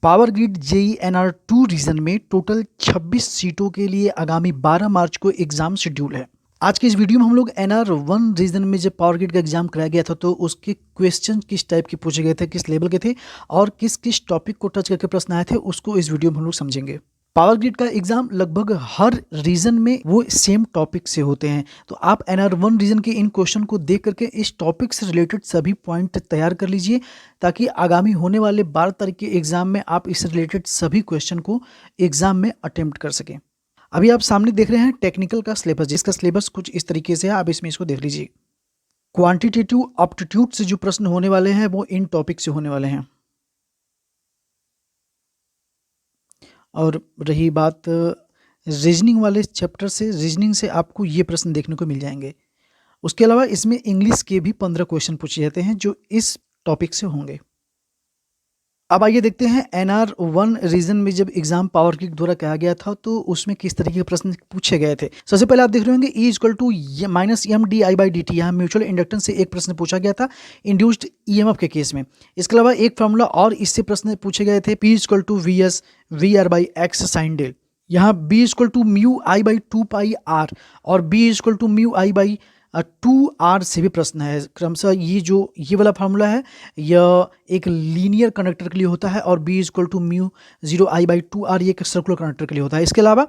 Power grid JE NR 2 region में total 26 सीटों के लिए आगामी 12 मार्च को एग्जाम शेड्यूल है। आज के इस वीडियो में हम लोग एनआर 1 रीजन में जब पावर ग्रिड का एग्जाम कराया गया था तो उसके क्वेश्चन किस टाइप के पूछे गए थे, किस लेवल के थे और किस किस टॉपिक को टच करके प्रश्न आए थे, उसको इस वीडियो में हम लोग समझेंगे। पावर ग्रिड का एग्जाम लगभग हर रीजन में वो सेम टॉपिक से होते हैं, तो आप एनआर 1 रीजन के इन क्वेश्चन को देख करके इस टॉपिक से रिलेटेड सभी पॉइंट तैयार कर लीजिए ताकि आगामी होने वाले 12 तारीख के एग्जाम में आप इससे रिलेटेड सभी क्वेश्चन को एग्जाम में अटेम्प्ट कर सकें। अभी आप सामने देख रहे हैं टेक्निकल का सिलेबस, जिसका सिलेबस कुछ इस तरीके से है, आप इसमें इसको देख लीजिए। क्वांटिटेटिव एप्टीट्यूड से जो प्रश्न होने वाले हैं वो इन टॉपिक से होने वाले हैं। और रही बात रीजनिंग वाले चैप्टर से, रीजनिंग से आपको ये प्रश्न देखने को मिल जाएंगे। उसके अलावा इसमें इंग्लिश के भी 15 क्वेश्चन पूछे जाते हैं जो इस टॉपिक से होंगे। अब आइए देखते हैं एनआर 1 रीजन में जब एग्जाम पावर ग्रिड द्वारा किया गया था तो उसमें किस तरीके के प्रश्न पूछे गए थे। सबसे पहले आप देख रहे होंगे E equal to minus M D I by D T, यहाँ म्यूचुअल इंडक्टेंस से एक प्रश्न पूछा गया था इंड्यूस्ड ईएमएफ के केस में। इसके अलावा एक फॉर्मूला और इससे प्रश्न पूछे गए थे, P equal to V S V R by X sine del. यहाँ B equal to mu I by 2 pi R और B equal to mu I by 2 R से भी प्रश्न है। क्रमशः ये वाला फार्मूला है, यह एक लीनियर कंडक्टर के लिए होता है और B equal to mu 0 I/2 R ये एक सर्कुलर कंडक्टर के लिए होता है। इसके अलावा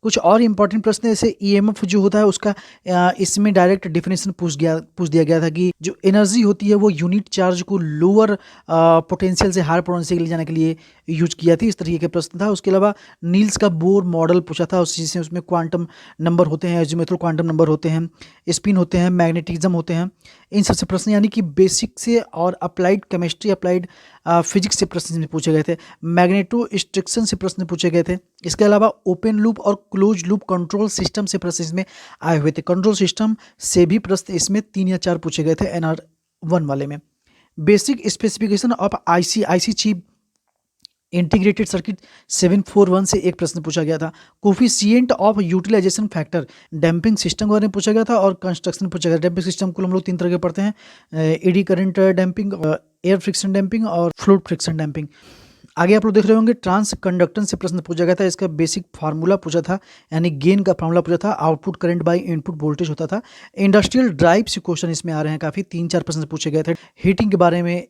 कुछ और इंपॉर्टेंट प्रश्न जैसे ईएमएफ जो होता है उसका इसमें डायरेक्ट डिफिनेशन पूछ दिया गया था कि जो एनर्जी होती है वो यूनिट चार्ज को लोअर पोटेंशियल से हायर पोटेंशियल के ले जाने के लिए यूज किया थी, इस तरीके के प्रश्न था। उसके अलावा नील्स का बोर मॉडल पूछा था, उस चीज़ से उसमें क्वांटम नंबर होते हैं, एजिमुथल क्वांटम नंबर होते हैं, स्पिन होते हैं, मैग्नेटिज्म होते हैं, इन सबसे प्रश्न यानी कि बेसिक से और अप्लाइड केमिस्ट्री, अप्लाइड फिजिक्स से प्रश्न पूछे गए थे। मैग्नेटो स्ट्रिक्शन से प्रश्न पूछे गए थे। इसके अलावा ओपन लूप और क्लोज लूप कंट्रोल सिस्टम से प्रश्न इसमें आए हुए थे। कंट्रोल सिस्टम से भी प्रश्न इसमें 3 या 4 पूछे गए थे एनआर 1 वाले में। Basic specification of IC chip integrated circuit 741 से एक प्रश्न पूछा गया था। Coefficient of utilisation factor damping system के बारे में पूछा गया था और कंस्ट्रक्शन पूछा गया। डैम्पिंग सिस्टम को हम लोग 3 तरह के पढ़ते हैं, eddy current damping, air friction damping और फ्लूइड फ्रिक्शन डैम्पिंग। आगे आप लोग देख रहे होंगे ट्रांस कंडक्टेंस से प्रश्न पूछा गया था। इसका बेसिक फार्मूला पूछा था, यानी गेन का फार्मूला पूछा था। Output current by input voltage होता था। इंडस्ट्रियल ड्राइव से क्वेश्चन इसमें आ रहे हैं काफ़ी, 3-4 प्रश्न पूछे गए थे। हीटिंग के बारे में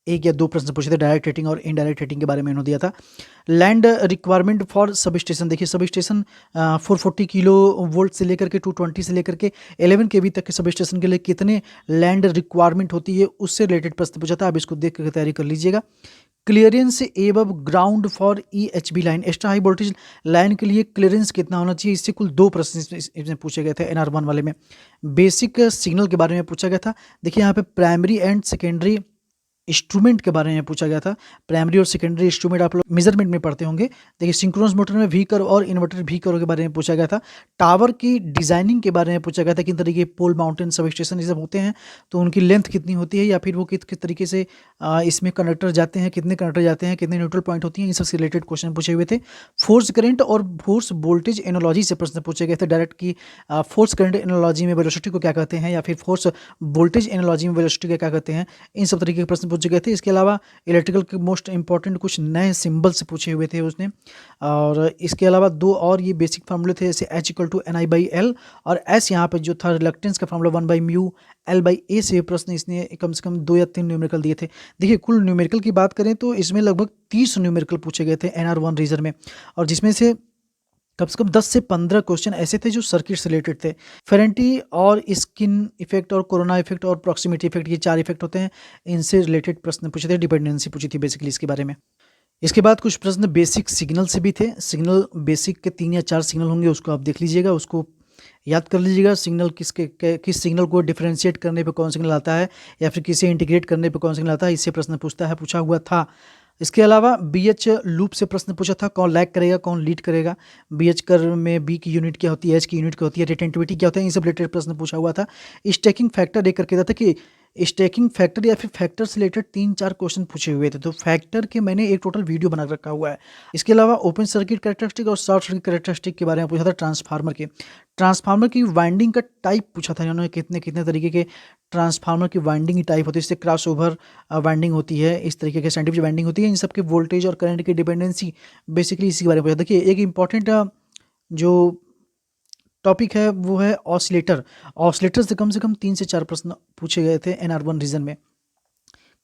1 या 2 प्रश्न पूछे थे। डायरेक्ट हीटिंग और इनडायरेक्ट हीटिंग के बारे में इन्होंने दिया था। Land requirement for sub station, देखिए सब स्टेशन 440 किलो वोल्ट से लेकर के 220 से लेकर के 11 केवी तक के सब स्टेशन के लिए कितने लैंड रिक्वायरमेंट होती है, उससे रिलेटेड प्रश्न पूछा था। आप इसको देख कर तैयारी कर लीजिएगा। Clearance above ground for EHB line, extra high voltage line के लिए क्लियरेंस कितना होना चाहिए, इससे कुल 2 प्रश्न इसमें पूछे गए थे एनआर 1 वाले में। बेसिक सिग्नल के बारे में पूछा गया था। देखिए यहाँ पे प्राइमरी एंड सेकेंडरी इंस्ट्रूमेंट के बारे में पूछा गया था। प्राइमरी और सेकेंडरी इंस्ट्रूमेंट आप लोग मेजरमेंट में पढ़ते होंगे। देखिए सिंक्रोनस मोटर में वी कर्व और इन्वर्टर वी कर्व के बारे में पूछा गया था। टावर की डिजाइनिंग के बारे में पूछा गया था, किन तरीके पोल माउंटेन सब स्टेशन ये सब होते हैं तो उनकी लेंथ कितनी होती है या फिर वो किस तरीके से इसमें कंडक्टर जाते हैं, कितने कंडक्टर जाते हैं, कितने न्यूट्रल पॉइंट होती हैं, इन सबसे रिलेटेड क्वेश्चन पूछे हुए थे। फोर्स करंट और फोर्स वोल्टेज एनोलॉजी से प्रश्न पूछे गए थे। डायरेक्ट की फोर्स करंट एनोलॉजी में वेलोसिटी को क्या कहते हैं या फिर फोर्स वोल्टेज एनोलॉजी में वेलोसिटी को क्या कहते हैं, इन सब तरीके के प्रश्न पूछे गए थे। इसके अलावा इलेक्ट्रिकल के मोस्ट इंपॉर्टेंट कुछ नए सिंबल से पूछे हुए थे उसने। और इसके अलावा 2 और ये बेसिक फार्मूले थे, जैसे H इक्वल टू NI/L और S यहाँ पर जो था रिलक्टेंस का फार्मूला 1/μ L/A से प्रश्न इसने कम से कम 2 या 3 न्यूमेरिकल दिए थे। देखिए कुल न्यूमेरिकल की बात करें तो इसमें लगभग 30 न्यूमेरिकल पूछे गए थे एनआर 1 रीजन में, और जिसमें से कम 10 से 15 क्वेश्चन ऐसे थे जो सर्किट से रिलेटेड थे। फेरेंटी और स्किन इफेक्ट और कोरोना इफेक्ट और प्रॉक्सिमिटी इफेक्ट, ये 4 इफेक्ट होते हैं, इनसे रिलेटेड प्रश्न पूछे थे। डिपेंडेंसी पूछी थी बेसिकली इसके बारे में। इसके बाद कुछ प्रश्न बेसिक सिग्नल से भी थे। सिग्नल बेसिक के 3 या 4 सिग्नल होंगे, उसको आप देख लीजिएगा, उसको याद कर लीजिएगा। सिग्नल किस सिग्नल को डिफरेंशिएट करने पे कौन सिग्नल आता है या फिर किसे इंटीग्रेट करने पे कौन सिग्नल आता है, इससे प्रश्न पूछा हुआ था। इसके अलावा BH लूप से प्रश्न पूछा था, कौन लैग करेगा कौन लीड करेगा, BH कर्व में B की यूनिट क्या होती है, H की यूनिट क्या होती है, रिटेंटिविटी क्या होता है, इन सब रिलेटेड प्रश्न पूछा हुआ था। स्टैकिंग फैक्टर देख करके था कि स्टैकिंग फैक्टर या फिर फैक्टर से रिलेटेड 3-4 क्वेश्चन पूछे हुए थे। तो फैक्टर के मैंने एक टोटल वीडियो बना रखा हुआ है। इसके अलावा ओपन सर्किट कैरेक्टरिस्टिक और शॉर्ट सर्किट कैरेक्टरिस्टिक के बारे में पूछा था। ट्रांसफार्मर की वाइंडिंग का टाइप पूछा था इन्होंने, कितने कितने तरीके के ट्रांसफार्मर की वाइंडिंग टाइप होती है। इससे क्रॉस ओवर वाइंडिंग होती है, इस तरीके के साइंटिफिक वाइंडिंग होती है। इन सबके वोल्टेज और करंट की डिपेंडेंसी बेसिकली इसी के बारे में पूछा। देखिए एक इंपॉर्टेंट जो टॉपिक है वो है ऑसिलेटर। ऑसिलेटर से कम 3 से 4 प्रश्न पूछे गए थे NR1 रीजन में।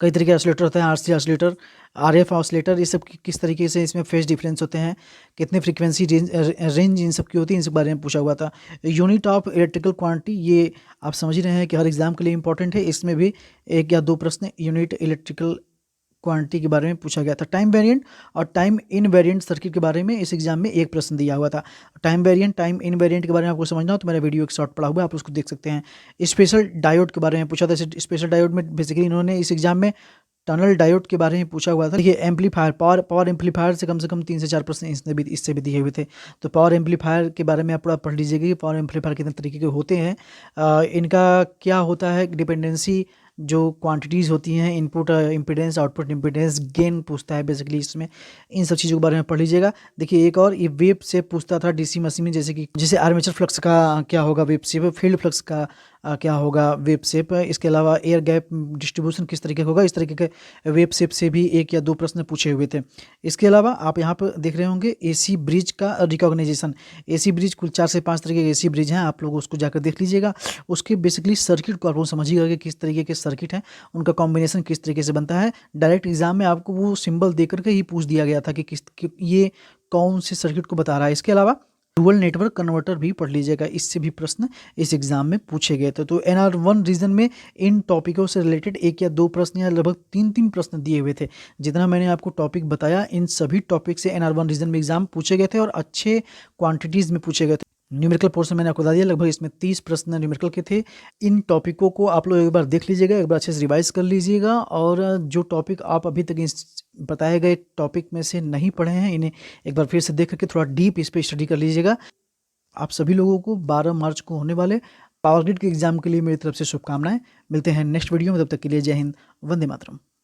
कई तरीके के ऑसिलेटर होते हैं, RC ऑसिलेटर, RF ऑसिलेटर, ये सब किस तरीके से इसमें फेज डिफरेंस होते हैं, कितने फ्रीक्वेंसी रेंज इन सब की होती है, इन सब बारे में पूछा हुआ था। यूनिट ऑफ इलेक्ट्रिकल क्वांटिटी, ये आप समझ ही रहे हैं कि हर एग्जाम के लिए इंपॉर्टेंट है। इसमें भी 1 या 2 प्रश्न यूनिट इलेक्ट्रिकल क्वांटिटी के बारे में पूछा गया था। टाइम वेरिएंट और टाइम इनवेरिएंट सर्किट के बारे में इस एग्जाम में एक प्रश्न दिया हुआ था। टाइम वेरिएंट, टाइम इनवेरिएंट के बारे में आपको समझना हो तो मेरा वीडियो एक शॉर्ट पड़ा हुआ है, आप उसको देख सकते हैं। स्पेशल डायोड के बारे में पूछा था। स्पेशल डायोड में बेसिकली इन्होंने इस एग्जाम में टनल डायोड के बारे में पूछा हुआ था। देखिए एम्पलीफायर, पावर एम्पलीफायर से कम 3 से 4 प्रश्न इससे भी दिए हुए थे। तो पावर एम्पलीफायर के बारे में आप पूरा पढ़ लीजिएगा कि पावर एम्पलीफायर कितने तरीके के होते हैं, इनका क्या होता है डिपेंडेंसी, जो क्वांटिटीज़ होती हैं, input impedance, output impedance, gain पूछता है बेसिकली इसमें। इन सब चीज़ों के बारे में पढ़ लीजिएगा। देखिए एक और ये वेव से पूछता था डीसी मशीन में, जैसे आर्मेचर फ्लक्स का क्या होगा वेव शेप, फील्ड फ्लक्स का क्या होगा वेव शेप। इसके अलावा एयर गैप डिस्ट्रीब्यूशन किस तरीके का होगा, इस तरीके के वेव शेप से भी 1 या 2 प्रश्न पूछे हुए थे। इसके अलावा आप यहाँ पर देख रहे होंगे AC ब्रिज का रिकॉग्नाइजेशन। AC ब्रिज कुल 4 से 5 तरीके के AC ब्रिज हैं, आप लोग उसको जाकर देख लीजिएगा। उसके बेसिकली सर्किट को आप लोग समझिएगा कि किस तरीके के सर्किट हैं, उनका कॉम्बिनेशन किस तरीके से बनता है। डायरेक्ट एग्जाम में आपको वो सिंबल दे करके ही पूछ दिया गया था कि ये कौन से सर्किट को बता रहा है। इसके अलावा डुअल नेटवर्क कन्वर्टर भी पढ़ लीजिएगा, इससे भी प्रश्न इस एग्जाम में पूछे गए थे। तो NR1 रीजन में इन टॉपिकों से रिलेटेड 1 या 2 प्रश्न या लगभग 3 प्रश्न दिए हुए थे। जितना मैंने आपको टॉपिक बताया, इन सभी टॉपिक से NR1 रीजन में एग्जाम पूछे गए थे और अच्छे क्वांटिटीज़ में पूछे गए थे। न्यूमेरिकल पोर्शन मैंने आपको बता दिया, लगभग इसमें 30 प्रश्न न्यूमेरिकल के थे। इन टॉपिकों को आप लोग एक बार देख लीजिएगा, एक बार अच्छे से रिवाइज कर लीजिएगा, और जो टॉपिक आप अभी तक इस बताए गए टॉपिक में से नहीं पढ़े हैं, इन्हें एक बार फिर से देख करके थोड़ा डीप इस पर स्टडी कर लीजिएगा। आप सभी लोगों को 12 मार्च को होने वाले पावर ग्रिड के एग्जाम के लिए मेरी तरफ से शुभकामनाएं। मिलते हैं नेक्स्ट वीडियो में, तब तक के लिए जय हिंद, वंदे मातरम।